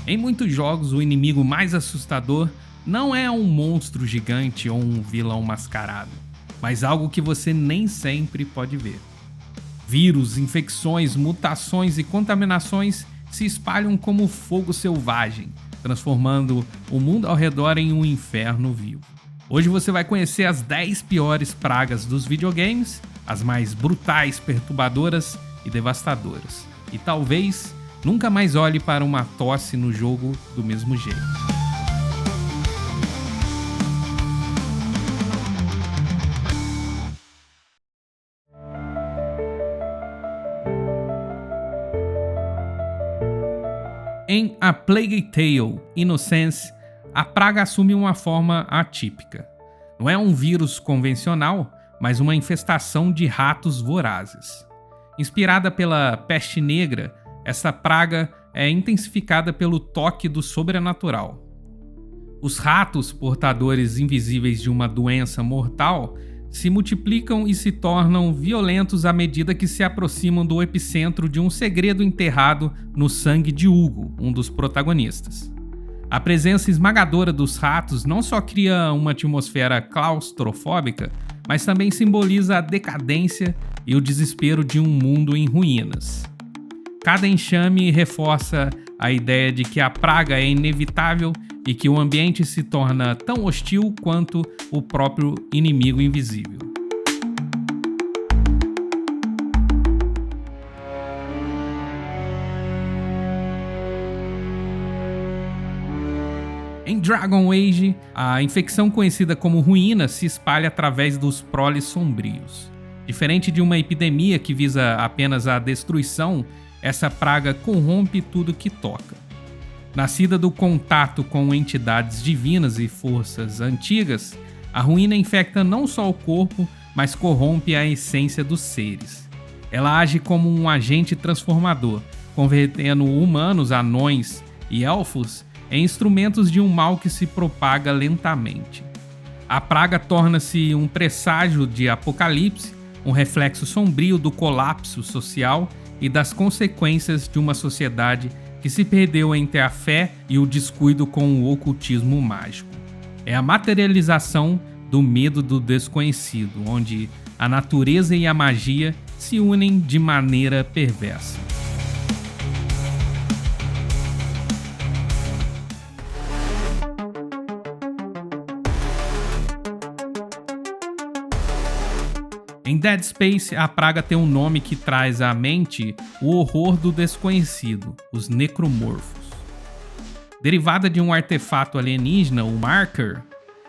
Em muitos jogos, o inimigo mais assustador não é um monstro gigante ou um vilão mascarado, mas algo que você nem sempre pode ver. Vírus, infecções, mutações e contaminações se espalham como fogo selvagem, transformando o mundo ao redor em um inferno vivo. Hoje você vai conhecer as 10 piores pragas dos videogames, as mais brutais, perturbadoras e devastadoras. E talvez nunca mais olhe para uma tosse no jogo do mesmo jeito. Em A Plague Tale: Innocence, a praga assume uma forma atípica. Não é um vírus convencional, mas uma infestação de ratos vorazes. Inspirada pela peste negra, essa praga é intensificada pelo toque do sobrenatural. Os ratos, portadores invisíveis de uma doença mortal, se multiplicam e se tornam violentos à medida que se aproximam do epicentro de um segredo enterrado no sangue de Hugo, um dos protagonistas. A presença esmagadora dos ratos não só cria uma atmosfera claustrofóbica, mas também simboliza a decadência e o desespero de um mundo em ruínas. Cada enxame reforça a ideia de que a praga é inevitável e que o ambiente se torna tão hostil quanto o próprio inimigo invisível. Em Dragon Age, a infecção conhecida como ruína se espalha através dos proles sombrios. Diferente de uma epidemia que visa apenas a destruição, essa praga corrompe tudo que toca. Nascida do contato com entidades divinas e forças antigas, a ruína infecta não só o corpo, mas corrompe a essência dos seres. Ela age como um agente transformador, convertendo humanos, anões e elfos em instrumentos de um mal que se propaga lentamente. A praga torna-se um presságio de apocalipse, um reflexo sombrio do colapso social e das consequências de uma sociedade que se perdeu entre a fé e o descuido com o ocultismo mágico. É a materialização do medo do desconhecido, onde a natureza e a magia se unem de maneira perversa. Em Dead Space, a praga tem um nome que traz à mente o horror do desconhecido, os necromorfos. Derivada de um artefato alienígena, o Marker,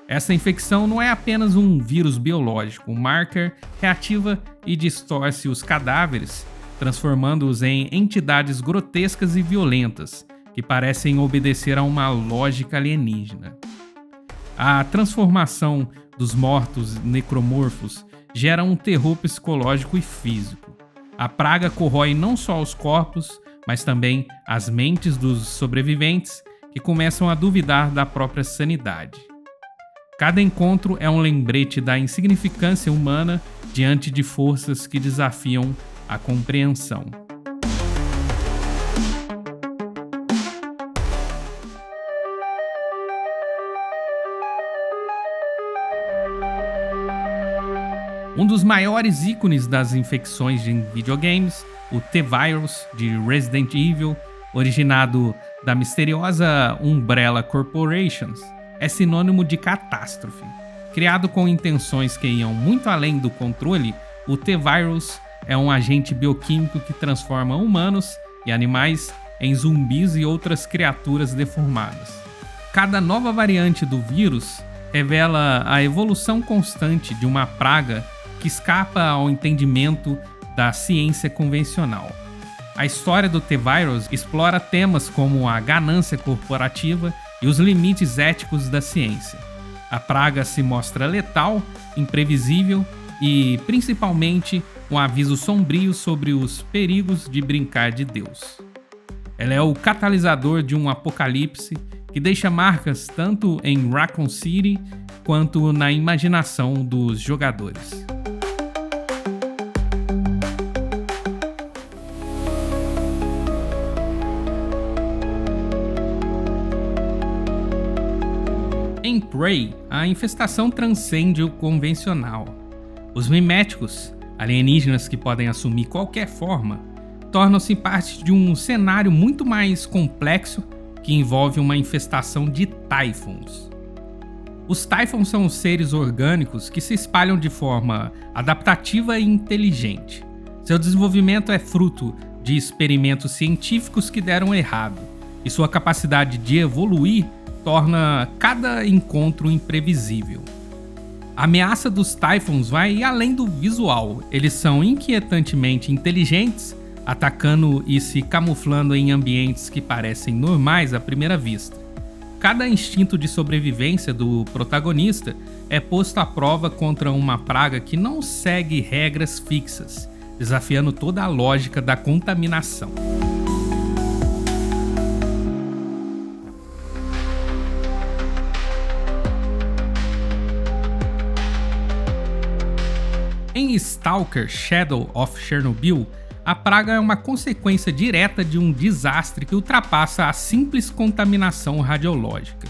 essa infecção não é apenas um vírus biológico. O Marker reativa e distorce os cadáveres, transformando-os em entidades grotescas e violentas, que parecem obedecer a uma lógica alienígena. A transformação dos mortos necromorfos gera um terror psicológico e físico. A praga corrói não só os corpos, mas também as mentes dos sobreviventes, que começam a duvidar da própria sanidade. Cada encontro é um lembrete da insignificância humana diante de forças que desafiam a compreensão. Um dos maiores ícones das infecções em videogames, o T-Virus de Resident Evil, originado da misteriosa Umbrella Corporations, é sinônimo de catástrofe. Criado com intenções que iam muito além do controle, o T-Virus é um agente bioquímico que transforma humanos e animais em zumbis e outras criaturas deformadas. Cada nova variante do vírus revela a evolução constante de uma praga que escapa ao entendimento da ciência convencional. A história do T-Virus explora temas como a ganância corporativa e os limites éticos da ciência. A praga se mostra letal, imprevisível e, principalmente, um aviso sombrio sobre os perigos de brincar de Deus. Ela é o catalisador de um apocalipse que deixa marcas tanto em Raccoon City quanto na imaginação dos jogadores. Em Prey, a infestação transcende o convencional. Os miméticos, alienígenas que podem assumir qualquer forma, tornam-se parte de um cenário muito mais complexo que envolve uma infestação de Typhons. Os Typhons são seres orgânicos que se espalham de forma adaptativa e inteligente. Seu desenvolvimento é fruto de experimentos científicos que deram errado, e sua capacidade de evoluir torna cada encontro imprevisível. A ameaça dos Typhons vai além do visual. Eles são inquietantemente inteligentes, atacando e se camuflando em ambientes que parecem normais à primeira vista. Cada instinto de sobrevivência do protagonista é posto à prova contra uma praga que não segue regras fixas, desafiando toda a lógica da contaminação. Em Stalker: Shadow of Chernobyl, a praga é uma consequência direta de um desastre que ultrapassa a simples contaminação radiológica.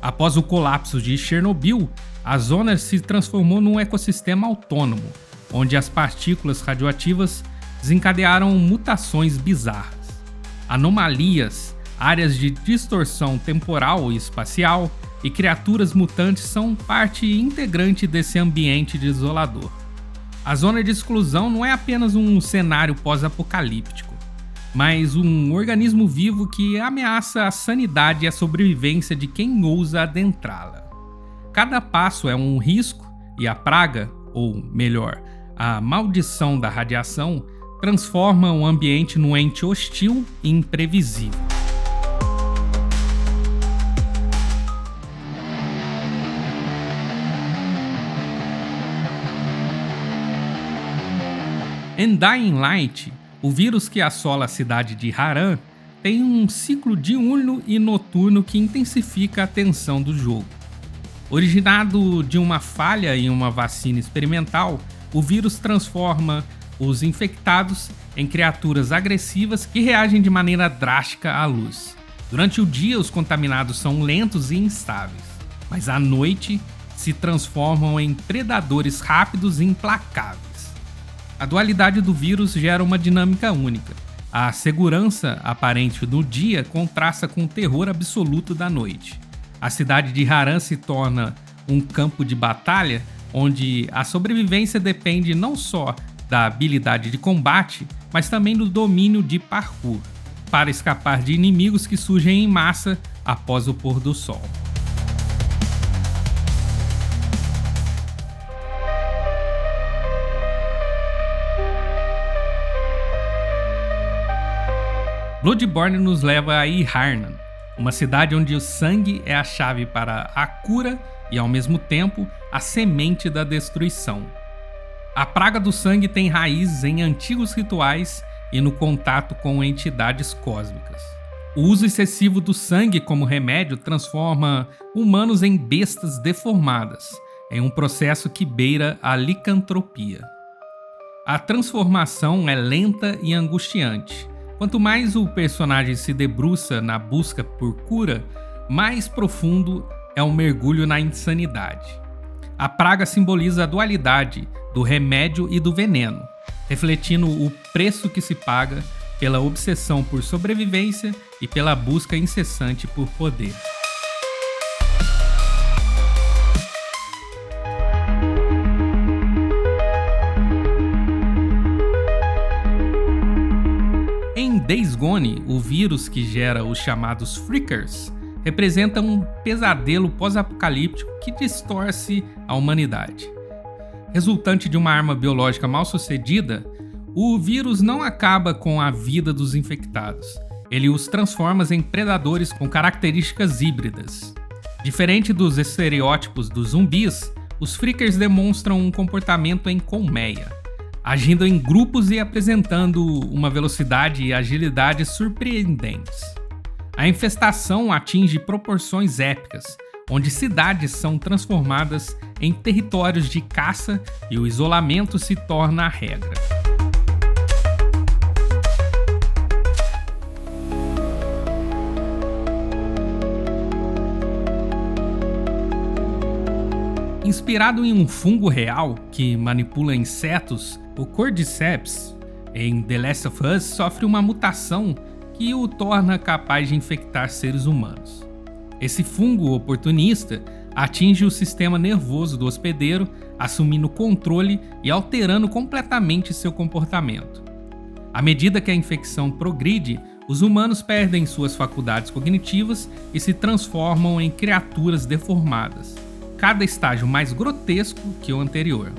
Após o colapso de Chernobyl, a zona se transformou num ecossistema autônomo, onde as partículas radioativas desencadearam mutações bizarras. Anomalias, áreas de distorção temporal e espacial e criaturas mutantes são parte integrante desse ambiente desolador. A zona de exclusão não é apenas um cenário pós-apocalíptico, mas um organismo vivo que ameaça a sanidade e a sobrevivência de quem ousa adentrá-la. Cada passo é um risco e a praga, ou melhor, a maldição da radiação, transforma o ambiente num ente hostil e imprevisível. Em Dying Light, o vírus que assola a cidade de Harran tem um ciclo diurno e noturno que intensifica a tensão do jogo. Originado de uma falha em uma vacina experimental, o vírus transforma os infectados em criaturas agressivas que reagem de maneira drástica à luz. Durante o dia, os contaminados são lentos e instáveis, mas à noite se transformam em predadores rápidos e implacáveis. A dualidade do vírus gera uma dinâmica única. A segurança aparente do dia contrasta com o terror absoluto da noite. A cidade de Harran se torna um campo de batalha onde a sobrevivência depende não só da habilidade de combate, mas também do domínio de parkour, para escapar de inimigos que surgem em massa após o pôr do sol. Bloodborne nos leva a Irharnan, uma cidade onde o sangue é a chave para a cura e, ao mesmo tempo, a semente da destruição. A praga do sangue tem raízes em antigos rituais e no contato com entidades cósmicas. O uso excessivo do sangue como remédio transforma humanos em bestas deformadas, em um processo que beira a licantropia. A transformação é lenta e angustiante. Quanto mais o personagem se debruça na busca por cura, mais profundo é o mergulho na insanidade. A praga simboliza a dualidade do remédio e do veneno, refletindo o preço que se paga pela obsessão por sobrevivência e pela busca incessante por poder. Em Days Gone, o vírus que gera os chamados Freakers representa um pesadelo pós-apocalíptico que distorce a humanidade. Resultante de uma arma biológica mal sucedida, o vírus não acaba com a vida dos infectados. Ele os transforma em predadores com características híbridas. Diferente dos estereótipos dos zumbis, os Freakers demonstram um comportamento em colmeia, agindo em grupos e apresentando uma velocidade e agilidade surpreendentes. A infestação atinge proporções épicas, onde cidades são transformadas em territórios de caça e o isolamento se torna a regra. Inspirado em um fungo real que manipula insetos, o Cordyceps, em The Last of Us, sofre uma mutação que o torna capaz de infectar seres humanos. Esse fungo oportunista atinge o sistema nervoso do hospedeiro, assumindo controle e alterando completamente seu comportamento. À medida que a infecção progride, os humanos perdem suas faculdades cognitivas e se transformam em criaturas deformadas, cada estágio mais grotesco que o anterior.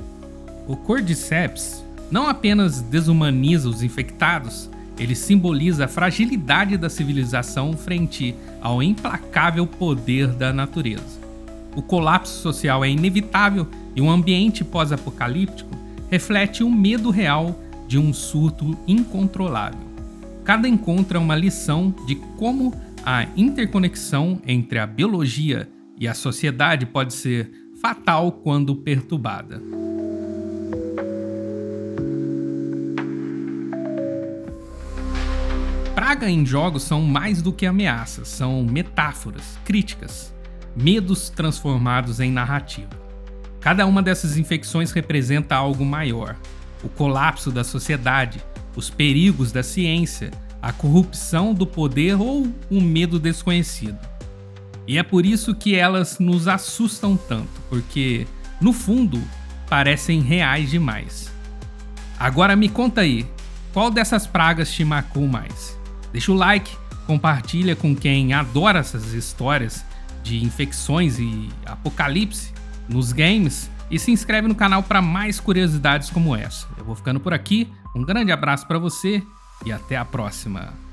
O Cordyceps não apenas desumaniza os infectados, ele simboliza a fragilidade da civilização frente ao implacável poder da natureza. O colapso social é inevitável e um ambiente pós-apocalíptico reflete o medo real de um surto incontrolável. Cada encontro é uma lição de como a interconexão entre a biologia e a sociedade pode ser fatal quando perturbada. Praga em jogos são mais do que ameaças, são metáforas, críticas, medos transformados em narrativa. Cada uma dessas infecções representa algo maior: o colapso da sociedade, os perigos da ciência, a corrupção do poder ou o medo desconhecido. E é por isso que elas nos assustam tanto, porque, no fundo, parecem reais demais. Agora me conta aí, qual dessas pragas te marcou mais? Deixa o like, compartilha com quem adora essas histórias de infecções e apocalipse nos games e se inscreve no canal para mais curiosidades como essa. Eu vou ficando por aqui, um grande abraço para você e até a próxima.